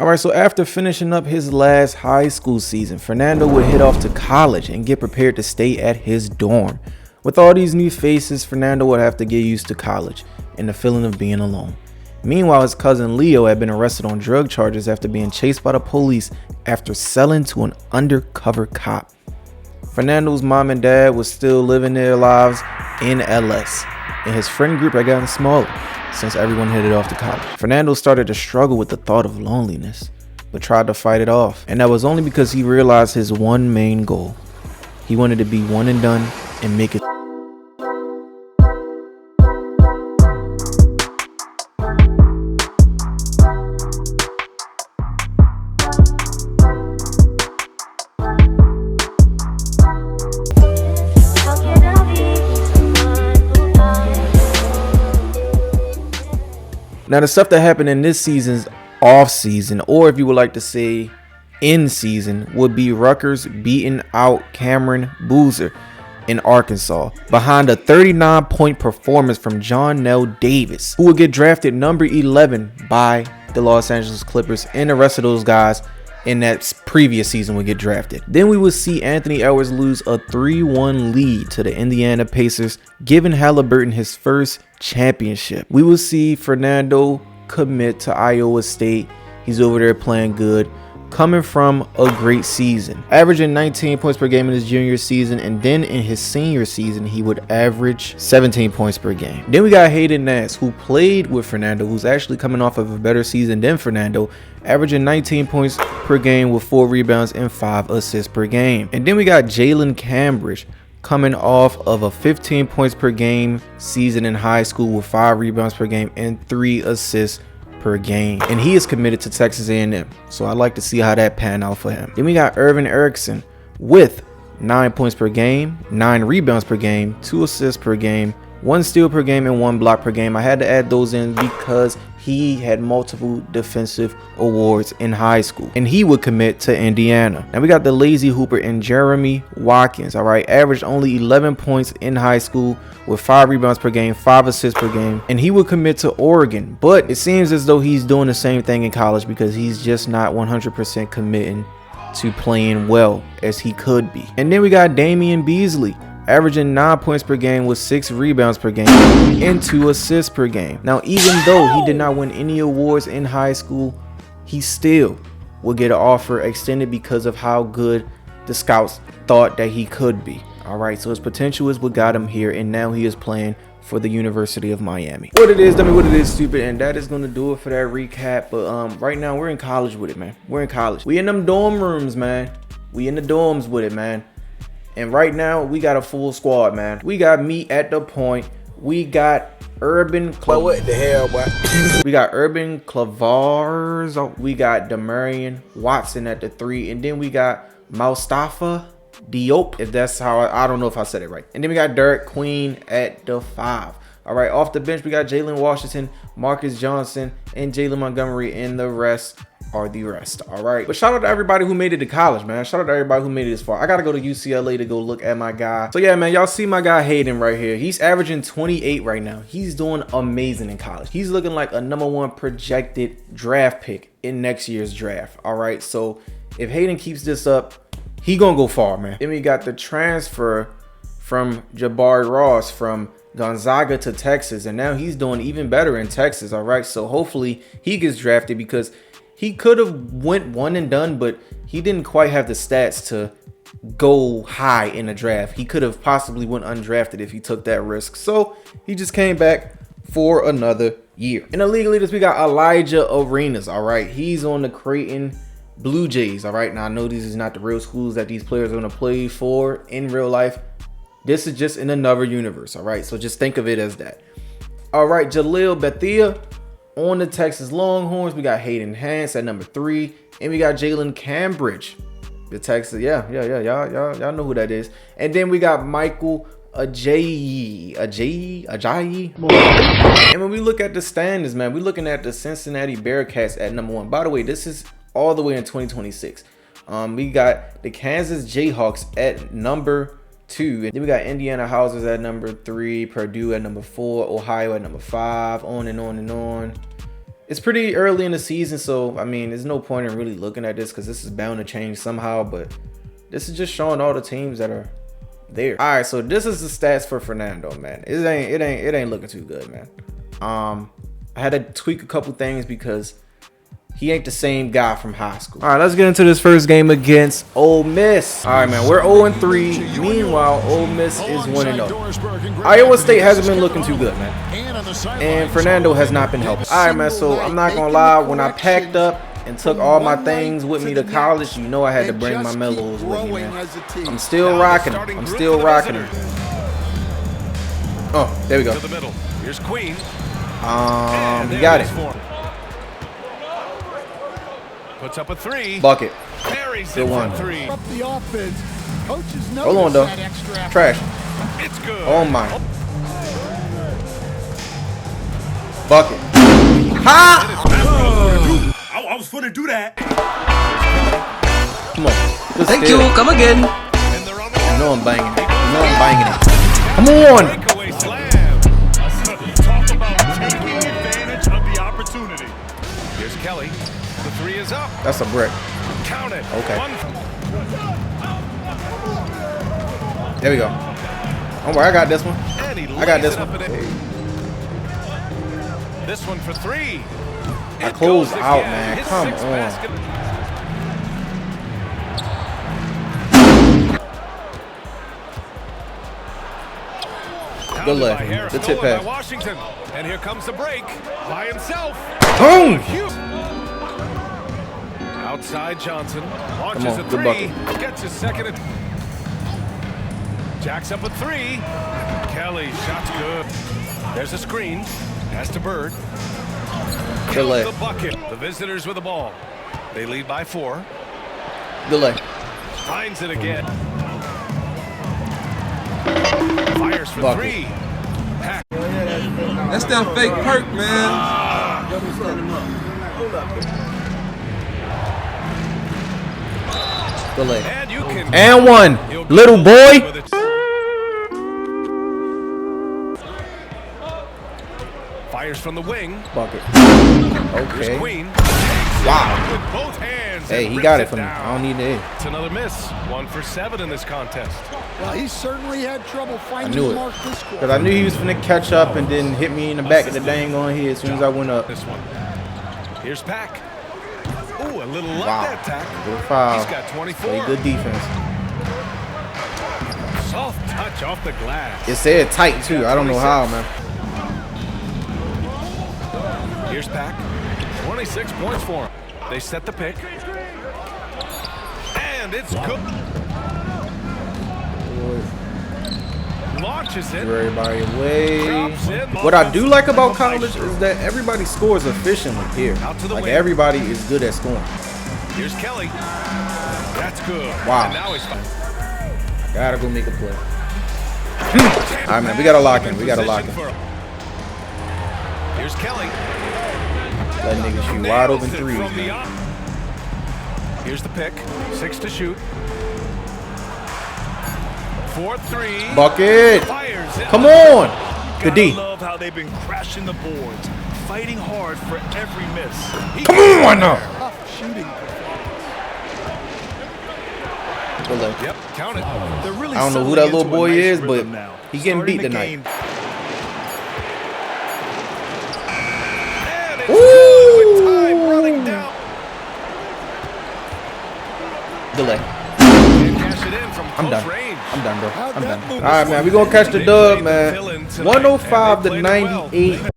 All right, so after finishing up his last high school season, Fernando would head off to college and get prepared to stay at his dorm. With all these new faces, Fernando would have to get used to college and the feeling of being alone. Meanwhile, his cousin Leo had been arrested on drug charges after being chased by the police after selling to an undercover cop. Fernando's mom and dad was still living their lives in LS, and his friend group had gotten smaller since everyone headed off to college. Fernando started to struggle with the thought of loneliness, but tried to fight it off. And that was only because he realized his one main goal. He wanted to be one and done and make it. Now, the stuff that happened in this season's off season, or if you would like to say in season, would be Rutgers beating out Cameron Boozer in Arkansas behind a 39-point performance from John Nell Davis, who would get drafted number 11 by the Los Angeles Clippers, and the rest of those guys in that previous season would get drafted. Then we would see Anthony Edwards lose a 3-1 lead to the Indiana Pacers, giving Halliburton his first championship. We will see Fernando commit to Iowa State. He's over there playing good, coming from a great season, averaging 19 points per game in his junior season, and then in his senior season he would average 17 points per game. Then we got Hayden Nance, who played with Fernando, who's actually coming off of a better season than Fernando, averaging 19 points per game with 4 rebounds and 5 assists per game. And then we got Jalen Cambridge, coming off of a 15 points per game season in high school with 5 rebounds per game and 3 assists per game, and he is committed to Texas A&M, so I'd like to see how that pan out for him. Then we got Irvin Erickson with 9 points per game, 9 rebounds per game, 2 assists per game, 1 steal per game, and 1 block per game. I had to add those in because he had multiple defensive awards in high school, and he would commit to Indiana. Now we got the lazy hooper in Jeremy Watkins. All right, averaged only 11 points in high school with 5 rebounds per game, 5 assists per game, and he would commit to Oregon. But it seems as though he's doing the same thing in college because he's just not 100% committing to playing well as he could be. And then we got Damian Beasley, averaging 9 points per game with 6 rebounds per game and 2 assists per game. Now, even though he did not win any awards in high school, he still will get an offer extended because of how good the scouts thought that he could be. All right, so his potential is what got him here, and now he is playing for the University of Miami. What it is, dummy, what it is, stupid, and that is going to do it for that recap. But right now we're in college with it, man. We're in college. We in them dorm rooms, man. We in the dorms with it, man. And right now, we got a full squad, man. We got me at the point. We got Urban. What the hell, boy? We got Urban Clavars. We got Demarion Watson at the 3. And then we got Mustafa Diop, if that's how I don't know if I said it right. And then we got Derek Queen at the 5. All right, off the bench, we got Jalen Washington, Marcus Johnson, and Jalen Montgomery, and the rest are the rest. All right, but shout out to everybody who made it to college, man. Shout out to everybody who made it this far. I gotta go to UCLA to go look at my guy. So yeah, man, y'all see my guy Hayden right here. He's averaging 28 right now. He's doing amazing in college. He's looking like a #1 projected draft pick in next year's draft. All right, so if Hayden keeps this up, he gonna go far, man. Then we got the transfer from Jabari Ross from Gonzaga to Texas, and now he's doing even better in Texas. All right, so hopefully he gets drafted because he could have went one and done, but he didn't quite have the stats to go high in the draft. He could have possibly went undrafted if he took that risk. So he just came back for another year. In the league leaders, we got Elijah Arenas. All right, he's on the Creighton Blue Jays. All right, now I know these is not the real schools that these players are going to play for in real life. This is just in another universe. All right, so just think of it as that. All right, Jaleel Bethia on the Texas Longhorns. We got Hayden Hance at number 3, and we got Jalen Cambridge, the Texas. Y'all know who that is. And then we got Michael Ajayi. And when we look at the standings, man, we're looking at the Cincinnati Bearcats at number 1. By the way, this is all the way in 2026. We got the Kansas Jayhawks at number 2. And then we got Indiana Housers at number 3, Purdue at number 4, Ohio at number 5, on and on and on. it's pretty early in the season, so I mean, there's no point in really looking at this because this is bound to change somehow. But this is just showing all the teams that are there. All right, so this is the stats for Fernando, man. It ain't looking too good, man. I had to tweak a couple things because he ain't the same guy from high school. All right, let's get into this first game against Ole Miss. All right, man, we're 0-3. Meanwhile, Ole Miss is 1-0. Iowa State hasn't been looking too good, man. And Fernando has not been helping. All right, man, so I'm not going to lie. When I packed up and took all my things with me to college, you know I had to bring my mellows with me, man. I'm still rocking them. I'm still rocking them. Oh, there we go. Here's Queen. He got it. Puts up a 3. Bucket. Good one. 3. Hold on, though. Trash. It's good. Oh, my. Bucket. Ha! I was going to do that. Come on. Just Thank steal. you. Come again. You know I'm banging it. You know I'm banging it. Come on. Breakaway slam. Talk about taking advantage of the opportunity. Here's Kelly. The 3 is up. That's a brick. Count it. Okay. 1. There we go. Don't worry, I got this one. And he I got lays this it up one. and in. This one for 3. I It close goes out, again. man. His Come 6th on. basket. Good luck. By Harris, The tip stolen by pass. Washington. And here comes the break by himself. Boom. Hughes. Outside Johnson. Launches Come on, a good 3. bucket. Gets his second. Jacks up a 3. Kelly, shot's good. There's a screen. Pass to Bird. Good Kills leg. the bucket. The visitors with the ball. They lead by 4. Good leg. Finds it again. Fires for Bucket. 3. Pack. That's that fake perk, man. Good leg. And you can. And one. He'll go Little boy. with it. Fires from the wing. Bucket. Here's Okay. Queen. Wow. With both hands. Hey, and he got it rips for me. down. I don't need it. It's another miss. 1 for 7 in this contest. Well, he certainly had trouble I finding knew the it. mark this quarter. Because I knew he was finna catch up and then hit me in the back of the dang on here as soon as I went up. This one. Here's Pack. Ooh, a little light Wow. that tack. Good foul. He's got 24. Play good defense. Soft touch off the glass. It said tight too. I don't know how, man. Here's Pack. 26 points for him. They set the pick. And it's good. Launches it. Give everybody away. Drops it. What I do like about college is that everybody scores efficiently here. Out to the Like wing. everybody is good at scoring. Here's Kelly. That's good. Wow. And now he's fine. Gotta go make a play. All right, man. We gotta lock in. We gotta lock in. Here's Kelly. Let niggas shoot wide Nails open it threes, from the man. op- Here's the pick. 6 to shoot. 4-3. Bucket. Fires it. Come on. Good Gotta D. love how they've been crashing the boards, fighting hard for every miss. Come on now. Tough shooting. Good leg. Yep, count it. They're really I don't know who settling that little into a boy nice is, but rhythm now. he getting Starting beat the tonight. game. And it's Woo! good. Time running down. Good leg. And cash it in from I'm close done. range. I'm done, bro. How'd I'm that done. move All right, us man. We gonna catch the They dub, played the man. villain tonight, 105 and to they played it well. 98.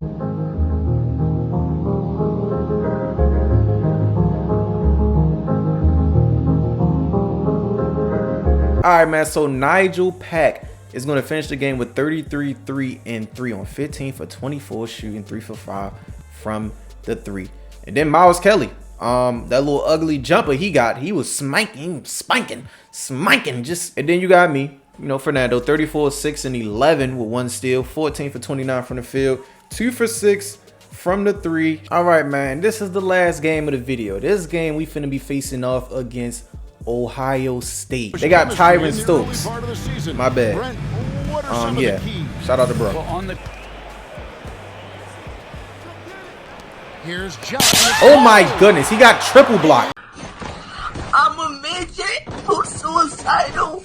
All right, man. So Nigel Pack is going to finish the game with 33, 3, and 3 on 15 for 24 shooting, 3 for 5 from the 3. And then Miles Kelly, that little ugly jumper he got, he was spanking. Just, and then you got me, you know, Fernando, 34, 6, and 11 with 1 steal, 14 for 29 from the field, 2 for 6 from the 3. All right, man. This is the last game of the video. This game we finna be facing off against Ohio State. They got Tyron Stokes. My bad. Yeah. Shout out to bro. Here's John. Oh my goodness, he got triple blocked. I'm a midget who's suicidal.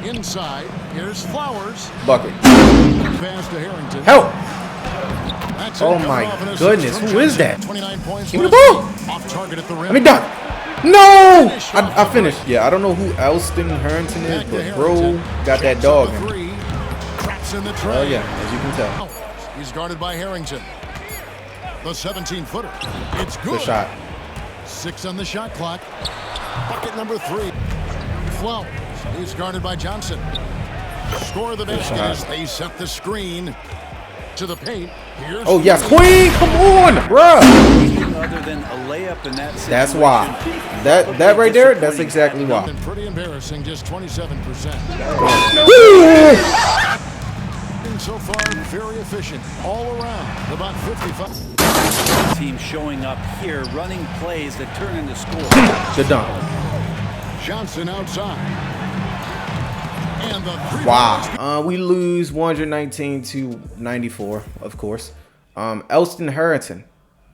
Inside, here's Flowers. Bucket. Pass to Harrington. Help. That's Oh it. my Off an assist goodness, from who is Johnson. that? 29 points Give me the last ball. game. Off target at the rim. Let me dunk. No! I finished. Yeah, I don't know who Elston Harrington is, Back to but bro Harrington. got that Checks dog up in the him. three. Traps in the tray. Oh yeah, as you can tell. He's guarded by Harrington. The 17-footer. It's good. Good shot. 6 on the shot clock. Bucket number 3. Flowers. He's guarded by Johnson. Score the basket shot. as they set the screen to the paint. Here's Oh yes, Queen, come on, bruh. Anything other than a layup in that situation. That's why. That right there, that's exactly why. Been pretty embarrassing, just 27%. So far, very efficient all around. About 55. Team showing up here, running plays that turn into scores. Good dunk. Johnson outside. And the three. Wow. We lose 119 to 94, of course. Elston Harrington,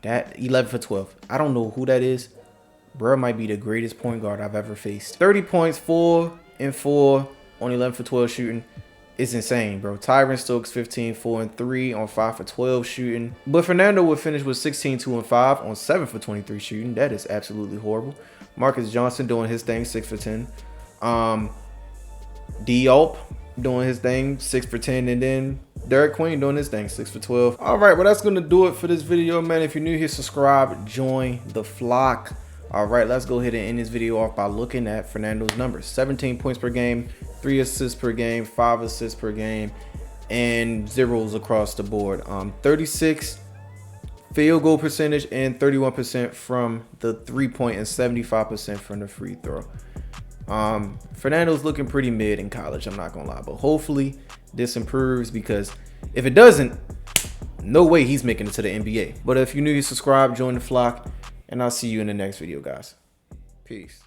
that 11 for 12. I don't know who that is. Bro might be the greatest point guard I've ever faced. 30 points, 4 and 4 on 11 for 12 shooting. It's insane, bro. Tyron Stokes 15, 4 and 3 on 5 for 12 shooting. But Fernando would finish with 16, 2 and 5 on 7 for 23 shooting. That is absolutely horrible. Marcus Johnson doing his thing, 6 for 10. Diop doing his thing, 6 for 10. And then Derek Queen doing his thing, 6 for 12. All right, well, that's going to do it for this video, man. If you're new here, subscribe, join the flock. All right, let's go ahead and end this video off by looking at Fernando's numbers. 17 points per game, 3 assists per game, 5 assists per game, and zeros across the board. 36 field goal percentage and 31% from the 3-point and 75% from the free throw. Fernando's looking pretty mid in college, I'm not gonna lie, but hopefully this improves, because if it doesn't, no way he's making it to the NBA. But if you're new, subscribe, join the flock, and I'll see you in the next video, guys. Peace.